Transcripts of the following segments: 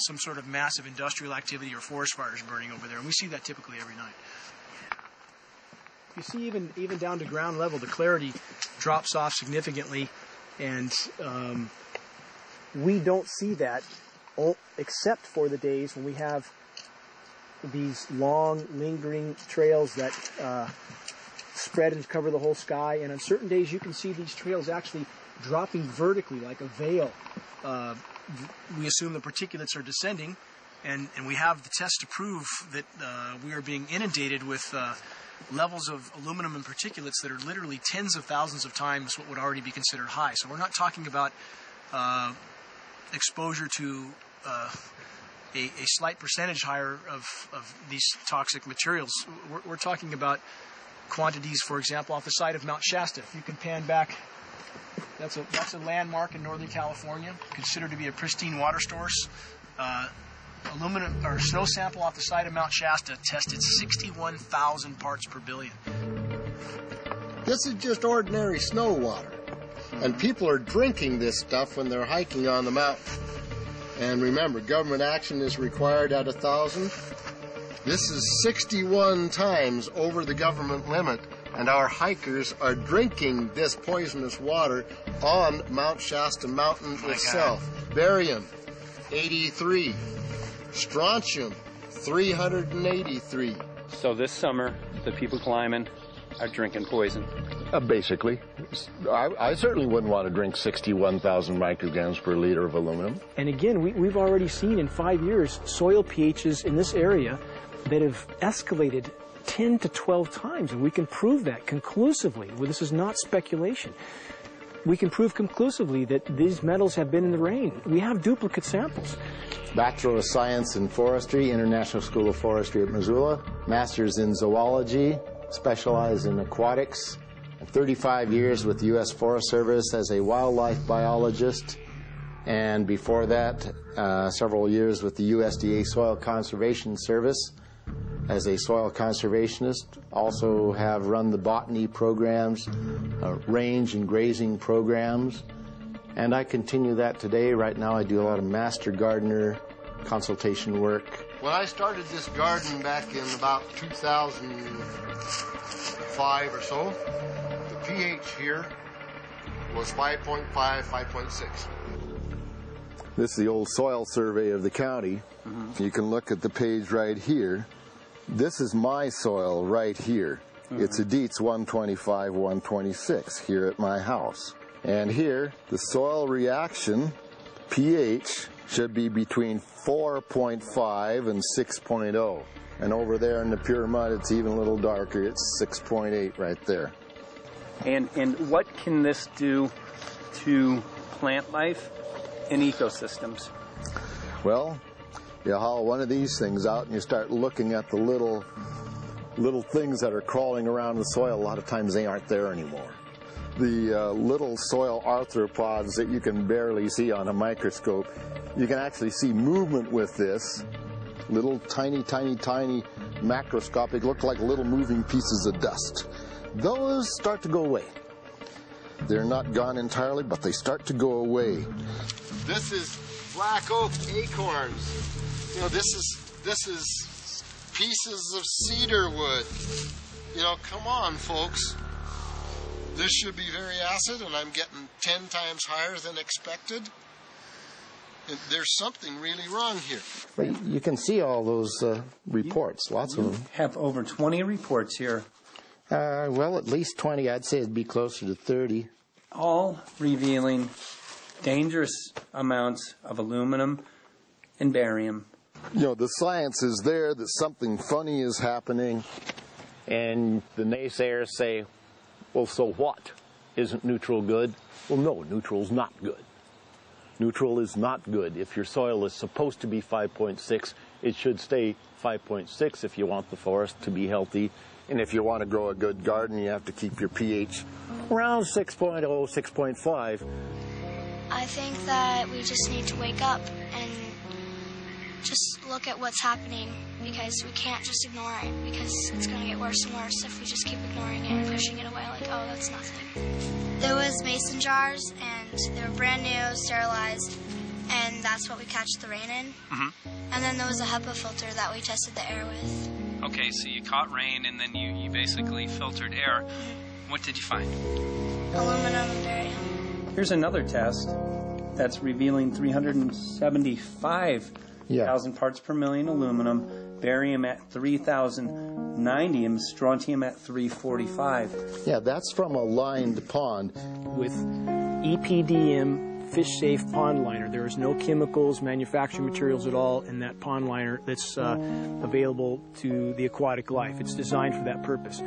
some sort of massive industrial activity or forest fires burning over there, and we see that typically every night. You see, even down to ground level, the clarity drops off significantly, and we don't see that except for the days when we have these long, lingering trails that spread and cover the whole sky. And on certain days, you can see these trails actually dropping vertically like a veil. We assume the particulates are descending, and we have the test to prove that we are being inundated with levels of aluminum and particulates that are literally tens of thousands of times what would already be considered high. So we're not talking about exposure to a slight percentage higher of these toxic materials. We're talking about quantities, for example, off the side of Mount Shasta. If you can pan back, that's a landmark in Northern California, considered to be a pristine water source. Aluminum or snow sample off the side of Mount Shasta tested 61,000 parts per billion. This is just ordinary snow water, and people are drinking this stuff when they're hiking on the mountain. And remember, government action is required at 1,000. This is 61 times over the government limit, and our hikers are drinking this poisonous water on Mount Shasta Mountain itself. Barium, 83. Strontium, 383. So this summer, the people climbing are drinking poison. Basically. I certainly wouldn't want to drink 61,000 micrograms per liter of aluminum. And again, we've already seen in 5 years soil pHs in this area that have escalated 10 to 12 times, and we can prove that conclusively. Well, this is not speculation. We can prove conclusively that these metals have been in the rain. We have duplicate samples. Bachelor of Science in Forestry, International School of Forestry at Missoula. Master's in Zoology, specialized in aquatics. 35 years with the U.S. Forest Service as a wildlife biologist. And before that, several years with the USDA Soil Conservation Service as a soil conservationist. Also have run the botany programs, range and grazing programs. And I continue that today. Right now I do a lot of master gardener consultation work. When I started this garden back in about 2005 or so, the pH here was 5.5, 5.6. This is the old soil survey of the county. You can look at the page right here. This is my soil right here. It's a Dietz 125, 126 here at my house. And here, the soil reaction pH should be between 4.5 and 6.0. And over there in the pure mud, it's even a little darker. It's 6.8 right there. And what can this do to plant life and ecosystems? Well, you haul one of these things out and you start looking at the little things that are crawling around the soil. A lot of times they aren't there anymore. The little soil arthropods that you can barely see on a microscope, you can actually see movement with this. Little tiny macroscopic, look like little moving pieces of dust. Those start to go away. They're not gone entirely, but they start to go away. This is black oak acorns. You know, this is pieces of cedar wood. You know, come on, folks. This should be very acid, and I'm getting 10 times higher than expected. And there's something really wrong here. Well, you can see all those reports, lots of them. You have over 20 reports here. Well, at least 20. I'd say it'd be closer to 30. All revealing dangerous amounts of aluminum and barium. You know, the science is there that something funny is happening. And the naysayers say, well, so what? Isn't neutral good? Well, no, neutral's not good. Neutral is not good. If your soil is supposed to be 5.6, it should stay 5.6 if you want the forest to be healthy. And if you want to grow a good garden, you have to keep your pH around 6.0, 6.5. I think that we just need to wake up and just look at what's happening, because we can't just ignore it, because it's going to get worse and worse if we just keep ignoring it and pushing it away like, oh, that's nothing. There was mason jars, and they were brand new, sterilized, and and that's what we catch the rain in. And then there was a HEPA filter that we tested the air with. Okay, so you caught rain and then you basically filtered air. What did you find? Aluminum and barium. Here's another test that's revealing 375,000 parts per million aluminum, barium at 3,090, and strontium at 345. Yeah, that's from a lined pond. With EPDM fish-safe pond liner, there is no chemicals, manufacturing materials at all in that pond liner that's available to the aquatic life. It's designed for that purpose.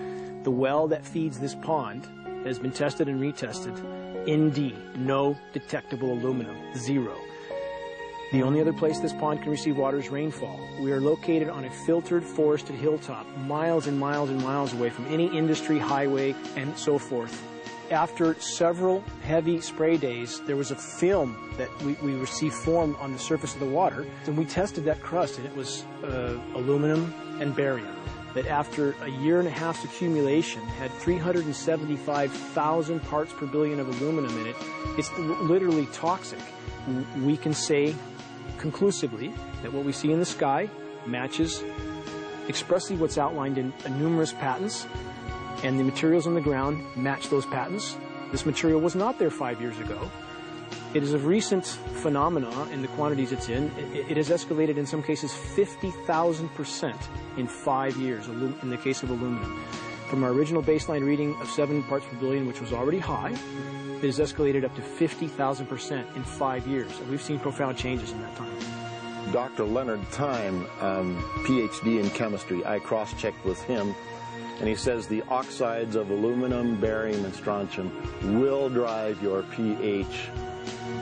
The well that feeds this pond has been tested and retested. ND, no detectable aluminum, 0. The only other place this pond can receive water is rainfall. We are located on a filtered, forested hilltop, miles and miles and miles away from any industry, highway, and so forth. After several heavy spray days, there was a film that we received formed on the surface of the water, and we tested that crust, and it was aluminum and barium. That after a year and a half's accumulation had 375,000 parts per billion of aluminum in it. It's literally toxic. We can say conclusively that what we see in the sky matches expressly what's outlined in numerous patents, and the materials on the ground match those patents. This material was not there 5 years ago. It is a recent phenomena in the quantities it's in. It has escalated in some cases 50,000% in 5 years in the case of aluminum. From our original baseline reading of 7 parts per billion, which was already high, it has escalated up to 50,000% in 5 years. And we've seen profound changes in that time. Dr. Leonard Time, PhD in chemistry, I cross-checked with him, and he says the oxides of aluminum, barium, and strontium will drive your pH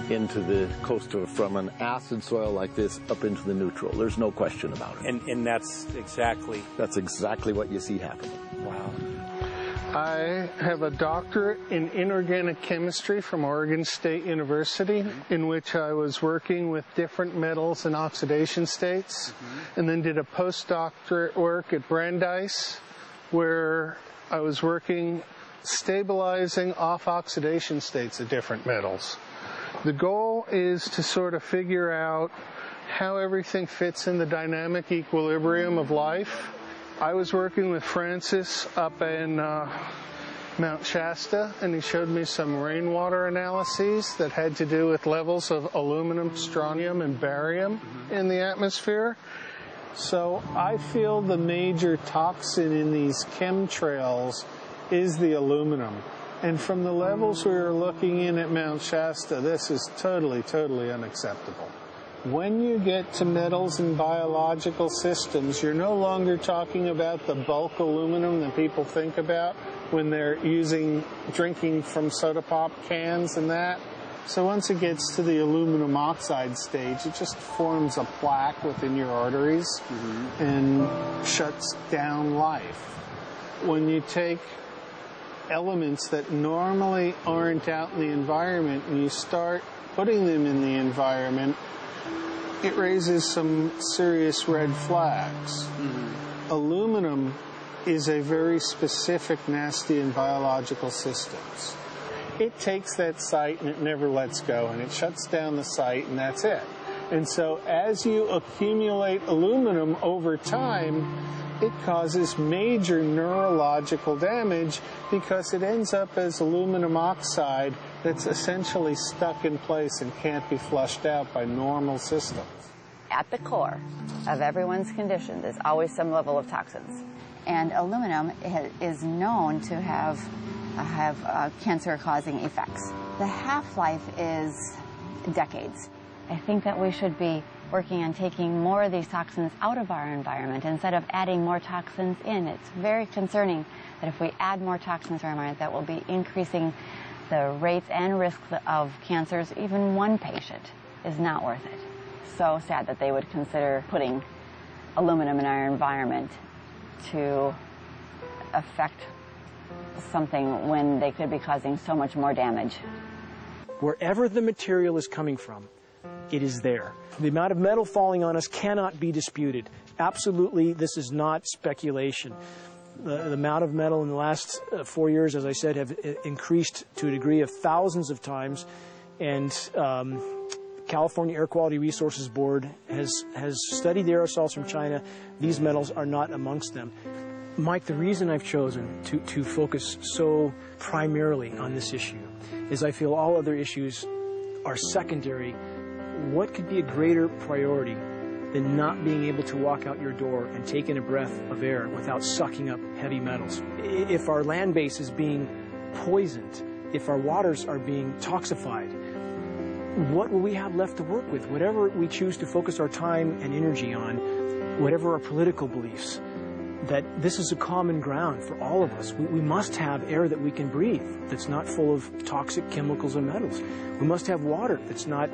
into the coastal, from an acid soil like this up into the neutral. There's no question about it. And that's exactly what you see happening. Wow. I have a doctorate in inorganic chemistry from Oregon State University, in which I was working with different metals and oxidation states, and then did a postdoctorate work at Brandeis, where I was working stabilizing off oxidation states of different metals. The goal is to sort of figure out how everything fits in the dynamic equilibrium of life. I was working with Francis up in Mount Shasta, and he showed me some rainwater analyses that had to do with levels of aluminum, strontium, and barium in the atmosphere. So I feel the major toxin in these chemtrails is the aluminum. And from the levels we were looking in at Mount Shasta, this is totally, totally unacceptable. When you get to metals and biological systems, you're no longer talking about the bulk aluminum that people think about when they're drinking from soda pop cans and that. So once it gets to the aluminum oxide stage, it just forms a plaque within your arteries and shuts down life. When you take elements that normally aren't out in the environment and you start putting them in the environment, it raises some serious red flags. Aluminum is a very specific, nasty in biological systems. It takes that site and it never lets go, and it shuts down the site, and that's it. And so as you accumulate aluminum over time, it causes major neurological damage because it ends up as aluminum oxide that's essentially stuck in place and can't be flushed out by normal systems. At the core of everyone's condition, there's always some level of toxins. And aluminum is known to have cancer-causing effects. The half-life is decades. I think that we should be working on taking more of these toxins out of our environment instead of adding more toxins in. It's very concerning that if we add more toxins to our environment, that will be increasing the rates and risks of cancers. Even one patient is not worth it. So sad that they would consider putting aluminum in our environment to affect something when they could be causing so much more damage. Wherever the material is coming from, it is there. The amount of metal falling on us cannot be disputed. Absolutely, this is not speculation. The amount of metal in the last 4 years, as I said, have increased to a degree of thousands of times, and California Air Quality Resources Board has studied the aerosols from China. These metals are not amongst them. Mike, the reason I've chosen to focus so primarily on this issue is I feel all other issues are secondary. What could be a greater priority than not being able to walk out your door and take in a breath of air without sucking up heavy metals? If our land base is being poisoned, if our waters are being toxified, what will we have left to work with? Whatever we choose to focus our time and energy on, whatever our political beliefs, that this is a common ground for all of us. We must have air that we can breathe that's not full of toxic chemicals and metals. We must have water that's not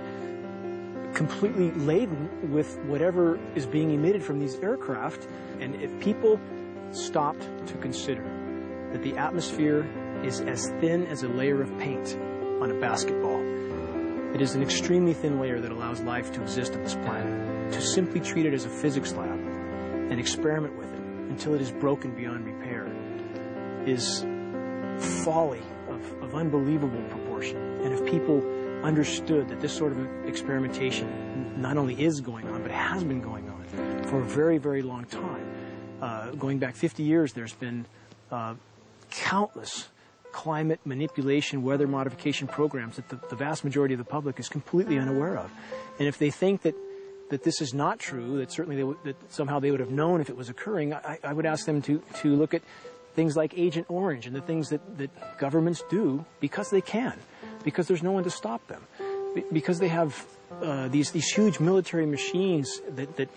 completely laden with whatever is being emitted from these aircraft. And if people stopped to consider that the atmosphere is as thin as a layer of paint on a basketball, it is an extremely thin layer that allows life to exist on this planet. To simply treat it as a physics lab and experiment with it until it is broken beyond repair is folly of unbelievable proportion. And if people understood that this sort of experimentation not only is going on, but has been going on for a very, very long time. Going back 50 years, there's been countless climate manipulation, weather modification programs that the vast majority of the public is completely unaware of. And if they think that this is not true, that certainly that somehow they would have known if it was occurring, I would ask them to look at things like Agent Orange and the things that governments do because they can, because there's no one to stop them, because they have these huge military machines that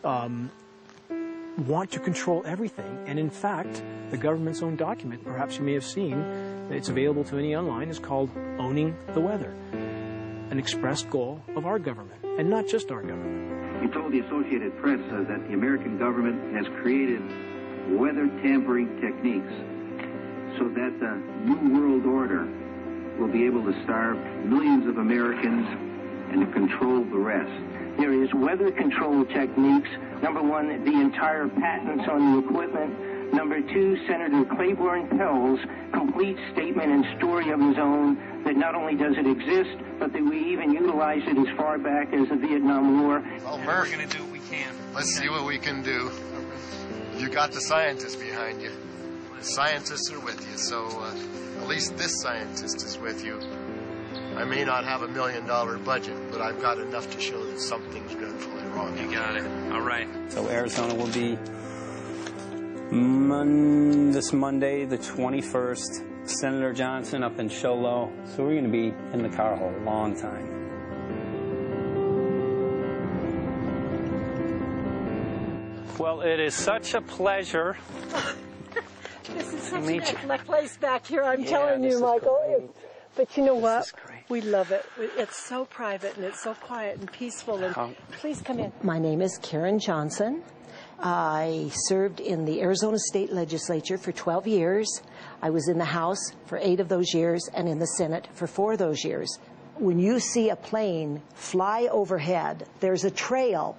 want to control everything. And in fact, the government's own document, perhaps you may have seen, it's available to any online, is called Owning the Weather, an expressed goal of our government, and not just our government. He told the Associated Press that the American government has created weather tampering techniques so that the New World Order will be able to starve millions of Americans and to control the rest. There is weather control techniques. Number one, the entire patents on the equipment. Number two, Senator Claiborne Pell's complete statement and story of his own that not only does it exist, but that we even utilize it as far back as the Vietnam War. Well, Murph, we're going to do what we can. Let's see what we can do. You got the scientists behind you. The scientists are with you, so at least this scientist is with you. I may not have $1 million budget, but I've got enough to show that something's dreadfully wrong. You got it. All right. So Arizona will be this Monday, the 21st. Senator Johnson up in Show Low. So we're going to be in the car a long time. Well, it is such a pleasure. This is such a nice place back here, I'm telling you, Michael. But you know what? We love it. It's so private and it's so quiet and peaceful. And please come in. My name is Karen Johnson. I served in the Arizona State Legislature for 12 years. I was in the House for 8 of those years and in the Senate for 4 of those years. When you see a plane fly overhead, there's a trail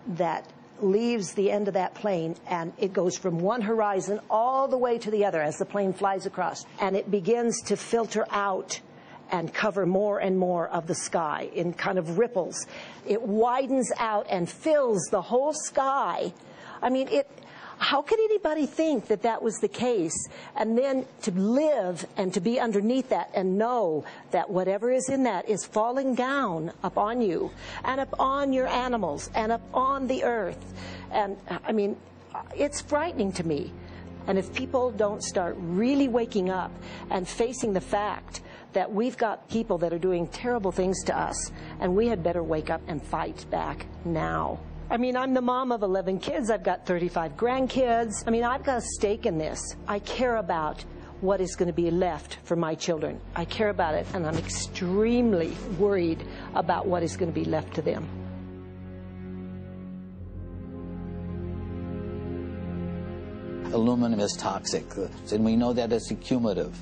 that leaves the end of that plane, and it goes from one horizon all the way to the other as the plane flies across, and it begins to filter out and cover more and more of the sky in kind of ripples. It widens out and fills the whole sky. I mean, how could anybody think that that was the case? And then to live and to be underneath that and know that whatever is in that is falling down upon you and upon your animals and upon the earth. And I mean, it's frightening to me. And if people don't start really waking up and facing the fact that we've got people that are doing terrible things to us, and we had better wake up and fight back now. I mean, I'm the mom of 11 kids. I've got 35 grandkids. I mean, I've got a stake in this. I care about what is going to be left for my children. I care about it, and I'm extremely worried about what is going to be left to them. Aluminum is toxic, and we know that it's accumulative.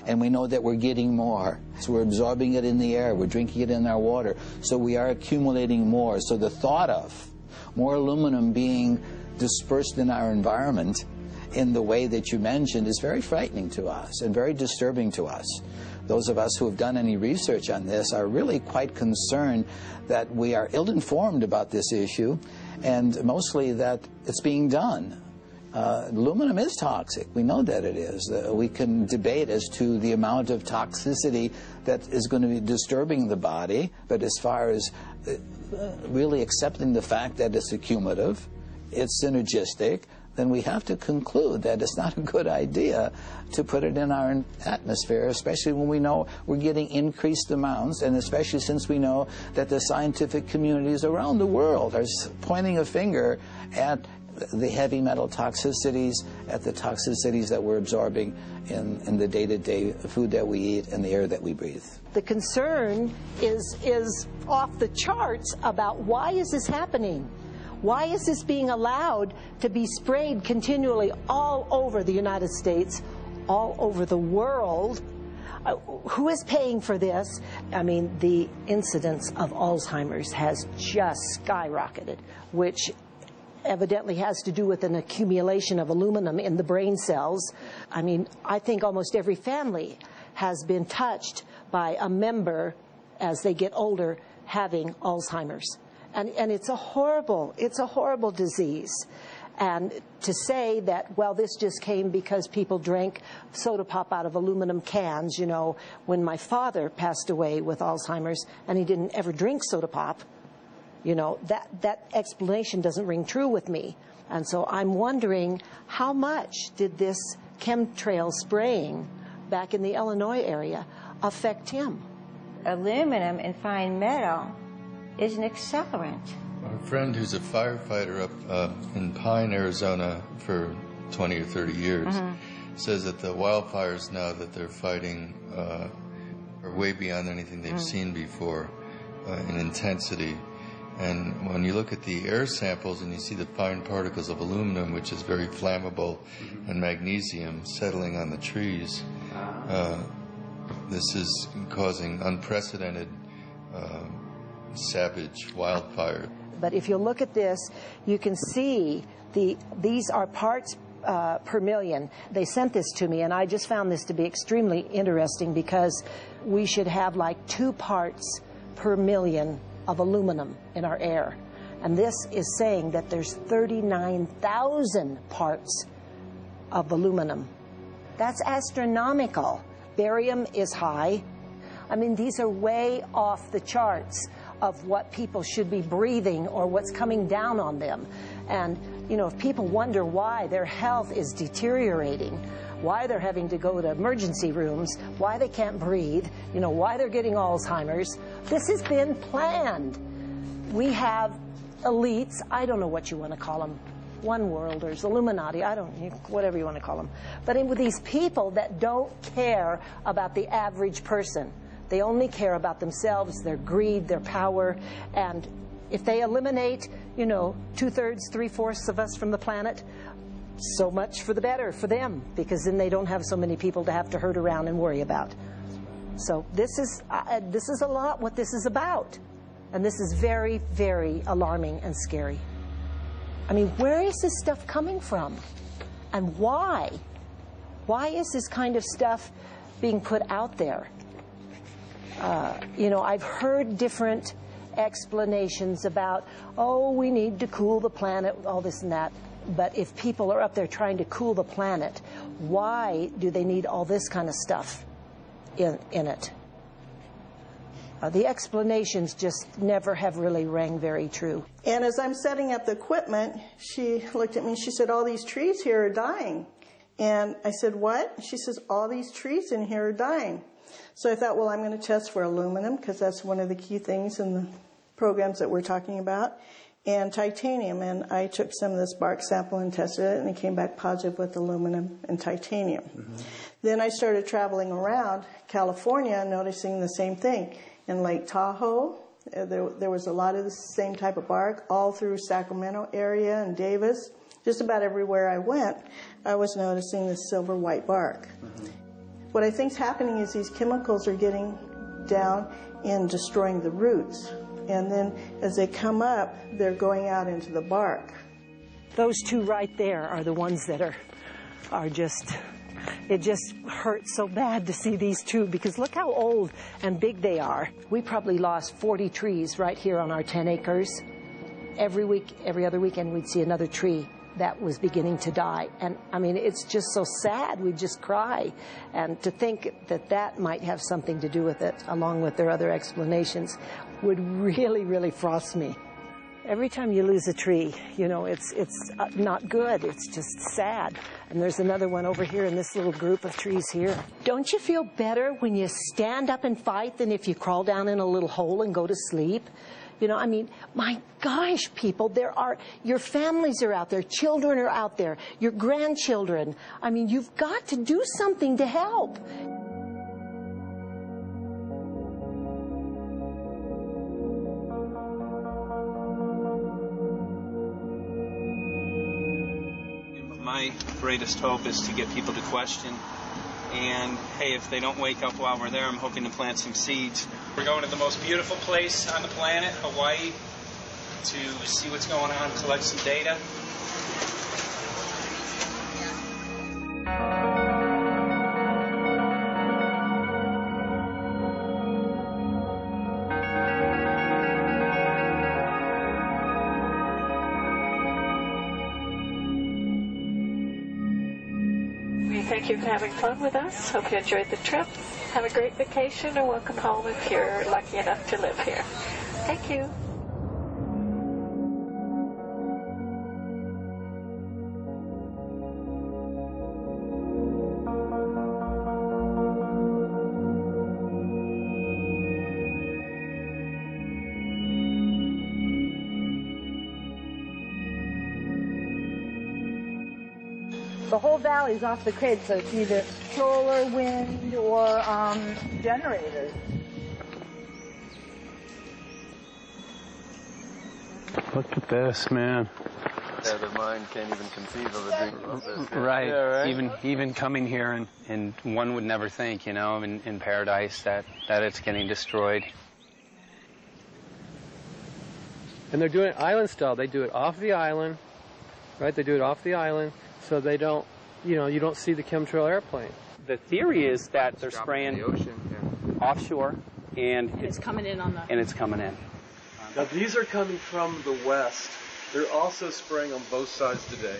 And we know that we're getting more. So we're absorbing it in the air. We're drinking it in our water. So we are accumulating more. So the thought of more aluminum being dispersed in our environment in the way that you mentioned is very frightening to us and very disturbing to us. those of us who have done any research on this are really quite concerned that we are ill-informed about this issue, and mostly that it's being done. Aluminum is toxic. We know that it is. We can debate as to the amount of toxicity that is going to be disturbing the body, but as far as really accepting the fact that it's accumulative, it's synergistic, then we have to conclude that it's not a good idea to put it in our atmosphere, especially when we know we're getting increased amounts, and especially since we know that the scientific communities around the world are pointing a finger at the heavy metal toxicities, at the toxicities that we're absorbing in the day-to-day food that we eat and the air that we breathe. The concern is off the charts about why is this happening? Why is this being allowed to be sprayed continually all over the United States, all over the world? Who is paying for this? I mean, the incidence of Alzheimer's has just skyrocketed, which evidently has to do with an accumulation of aluminum in the brain cells. I mean, I think almost every family has been touched by a member as they get older having Alzheimer's. And it's a horrible disease. And to say that, well, this just came because people drank soda pop out of aluminum cans, you know, when my father passed away with Alzheimer's and he didn't ever drink soda pop, you know, that explanation doesn't ring true with me. And so I'm wondering, how much did this chemtrail spraying back in the Illinois area affect him? Aluminum and fine metal is an accelerant. A friend who's a firefighter up in Pine, Arizona for 20 or 30 years says that the wildfires now that they're fighting are way beyond anything they've seen before in intensity. And when you look at the air samples and you see the fine particles of aluminum, which is very flammable, and magnesium settling on the trees, this is causing unprecedented savage wildfire. But if you look at this, you can see these are parts per million. They sent this to me, and I just found this to be extremely interesting because we should have like 2 parts per million of aluminum in our air. And this is saying that there's 39,000 parts of aluminum. That's astronomical. Barium is high. I mean, these are way off the charts of what people should be breathing or what's coming down on them. And, you know, if people wonder why their health is deteriorating, why they're having to go to emergency rooms, why they can't breathe, you know, why they're getting Alzheimer's, this has been planned. We have elites, I don't know what you want to call them, one-worlders, Illuminati, whatever you want to call them. But with these people that don't care about the average person. They only care about themselves, their greed, their power, and if they eliminate, you know, 2/3, 3/4 of us from the planet, so much for the better for them, because then they don't have so many people to have to herd around and worry about. So this is a lot what this is about, and this is very, very alarming and scary. I mean, where is this stuff coming from, and why? Why is this kind of stuff being put out there? You know, I've heard different explanations about, oh, we need to cool the planet, all this and that. But if people are up there trying to cool the planet, why do they need all this kind of stuff in it? The explanations just never have really rang very true. And as I'm setting up the equipment, she looked at me and she said, all these trees here are dying. And I said, what? She says, all these trees in here are dying. So I thought, well, I'm going to test for aluminum because that's one of the key things in the programs that we're talking about, and titanium. And I took some of this bark sample and tested it, and it came back positive with aluminum and titanium. Then I started traveling around California, noticing the same thing. In Lake Tahoe, there was a lot of the same type of bark all through Sacramento area and Davis. Just about everywhere I went, I was noticing this silver white bark. What I think's happening is these chemicals are getting down and destroying the roots. And then as they come up, they're going out into the bark. Those 2 right there are the ones that are just It just hurts so bad to see these two, because look how old and big they are. We probably lost 40 trees right here on our 10 acres. Every week, every other weekend, we'd see another tree that was beginning to die. And I mean, it's just so sad. We'd just cry. And to think that that might have something to do with it, along with their other explanations, would really, really frost me. Every time you lose a tree, you know, it's not good. It's just sad. And there's another one over here in this little group of trees here. Don't you feel better when you stand up and fight than if you crawl down in a little hole and go to sleep? You know, I mean, my gosh, people, your families are out there, children are out there, your grandchildren. I mean, you've got to do something to help. My greatest hope is to get people to question. And, hey, if they don't wake up while we're there, I'm hoping to plant some seeds. We're going to the most beautiful place on the planet, Hawaii, to see what's going on, collect some data. Thank you for having fun with us. Hope you enjoyed the trip. Have a great vacation and welcome home if you're lucky enough to live here. Thank you. The whole valley's off the grid, so it's either solar, wind, or generators. Look at this, man. Yeah, the mind can't even conceive of a dream of this. Right. Yeah, right. Even coming here, and one would never think, you know, in paradise that it's getting destroyed. And they're doing it island style. They do it off the island, right? They do it off the island. So they don't, you know, you don't see the chemtrail airplane. The theory is that they're spraying offshore, and it's coming in on the. And it's coming in. Now these are coming from the west. They're also spraying on both sides today.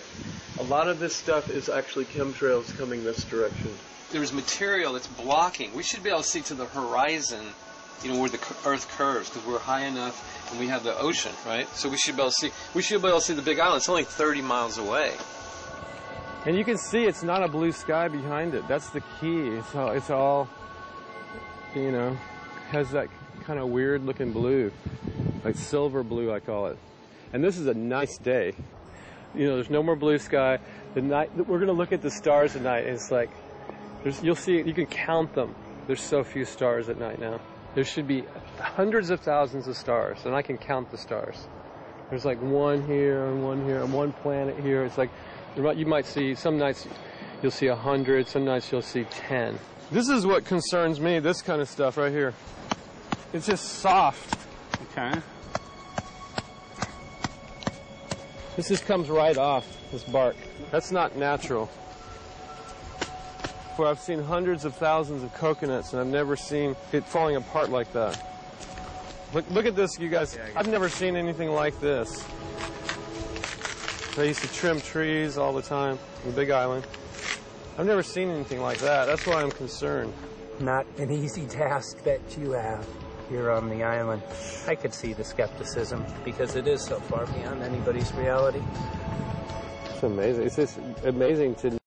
A lot of this stuff is actually chemtrails coming this direction. There's material that's blocking. We should be able to see to the horizon, you know, where the Earth curves, because we're high enough and we have the ocean, right? So we should be able to see. We should be able to see the Big Island. It's only 30 miles away. And you can see it's not a blue sky behind it. That's the key. It's all, you know, has that kind of weird looking blue, like silver blue, I call it. And this is a nice day. You know, there's no more blue sky. The night we're going to look at the stars at night. And it's like, you'll see, you can count them. There's so few stars at night now. There should be hundreds of thousands of stars, and I can count the stars. There's like one here, and one planet here. It's like, you might see, some nights you'll see 100, some nights you'll see 10. This is what concerns me, this kind of stuff right here. It's just soft. Okay. This just comes right off, this bark. That's not natural. For I've seen hundreds of thousands of coconuts, and I've never seen it falling apart like that. Look at this, you guys. I've never seen anything like this. I used to trim trees all the time on the Big Island. I've never seen anything like that. That's why I'm concerned. Not an easy task that you have here on the island. I could see the skepticism because it is so far beyond anybody's reality. It's amazing. It's just amazing to